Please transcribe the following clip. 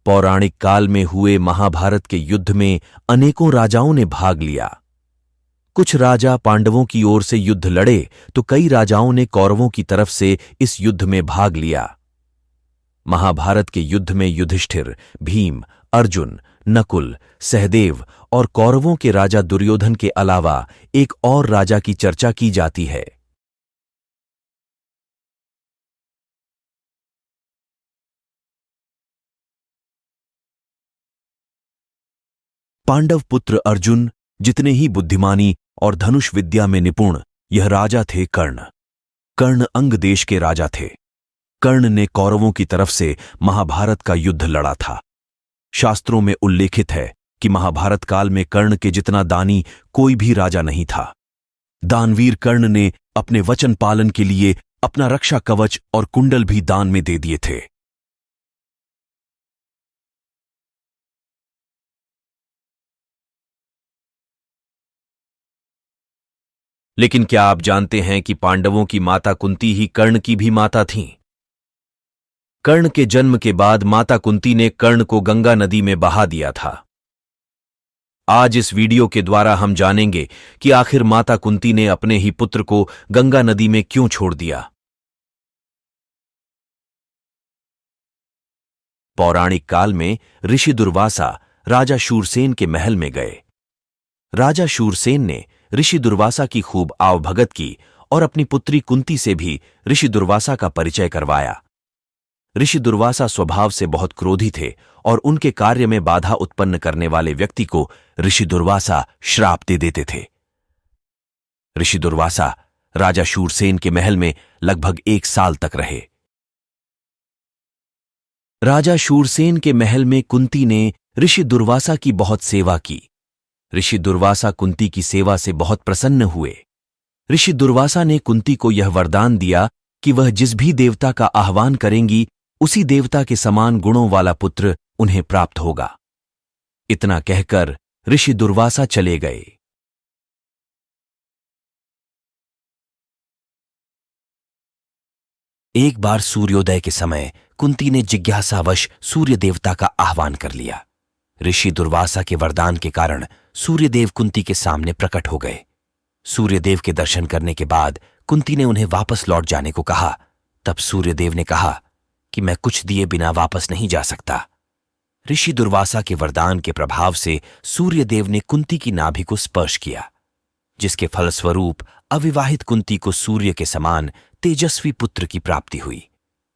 पौराणिक काल में हुए महाभारत के युद्ध में अनेकों राजाओं ने भाग लिया। कुछ राजा पांडवों की ओर से युद्ध लड़े तो कई राजाओं ने कौरवों की तरफ से इस युद्ध में भाग लिया। महाभारत के युद्ध में युधिष्ठिर, भीम, अर्जुन, नकुल, सहदेव और कौरवों के राजा दुर्योधन के अलावा एक और राजा की चर्चा की जाती है। पांडव पुत्र अर्जुन जितने ही बुद्धिमानी और धनुष विद्या में निपुण, यह राजा थे कर्ण। कर्ण अंग देश के राजा थे। कर्ण ने कौरवों की तरफ से महाभारत का युद्ध लड़ा था। शास्त्रों में उल्लेखित है कि महाभारत काल में कर्ण के जितना दानी कोई भी राजा नहीं था। दानवीर कर्ण ने अपने वचन पालन के लिए अपना रक्षा कवच और कुंडल भी दान में दे दिए थे। लेकिन क्या आप जानते हैं कि पांडवों की माता कुंती ही कर्ण की भी माता थीं? कर्ण के जन्म के बाद माता कुंती ने कर्ण को गंगा नदी में बहा दिया था। आज इस वीडियो के द्वारा हम जानेंगे कि आखिर माता कुंती ने अपने ही पुत्र को गंगा नदी में क्यों छोड़ दिया। पौराणिक काल में ऋषि दुर्वासा राजा शूरसेन के महल में गए। राजा शूरसेन ने ऋषि दुर्वासा की खूब आवभगत की और अपनी पुत्री कुंती से भी ऋषि दुर्वासा का परिचय करवाया। ऋषि दुर्वासा स्वभाव से बहुत क्रोधी थे और उनके कार्य में बाधा उत्पन्न करने वाले व्यक्ति को ऋषि दुर्वासा श्राप दे देते थे। ऋषि दुर्वासा राजा शूरसेन के महल में लगभग 1 साल तक रहे। राजा शूरसेन के महल में कुंती ने ऋषि दुर्वासा की बहुत सेवा की। ऋषि दुर्वासा कुंती की सेवा से बहुत प्रसन्न हुए। ऋषि दुर्वासा ने कुंती को यह वरदान दिया कि वह जिस भी देवता का आह्वान करेंगी उसी देवता के समान गुणों वाला पुत्र उन्हें प्राप्त होगा। इतना कहकर ऋषि दुर्वासा चले गए। एक बार सूर्योदय के समय कुंती ने जिज्ञासावश सूर्य देवता का आह्वान कर लिया। ऋषि दुर्वासा के वरदान के कारण सूर्यदेव कुंती के सामने प्रकट हो गए। सूर्यदेव के दर्शन करने के बाद कुंती ने उन्हें वापस लौट जाने को कहा। तब सूर्यदेव ने कहा कि मैं कुछ दिए बिना वापस नहीं जा सकता। ऋषि दुर्वासा के वरदान के प्रभाव से सूर्यदेव ने कुंती की नाभि को स्पर्श किया, जिसके फलस्वरूप अविवाहित कुंती को सूर्य के समान तेजस्वी पुत्र की प्राप्ति हुई।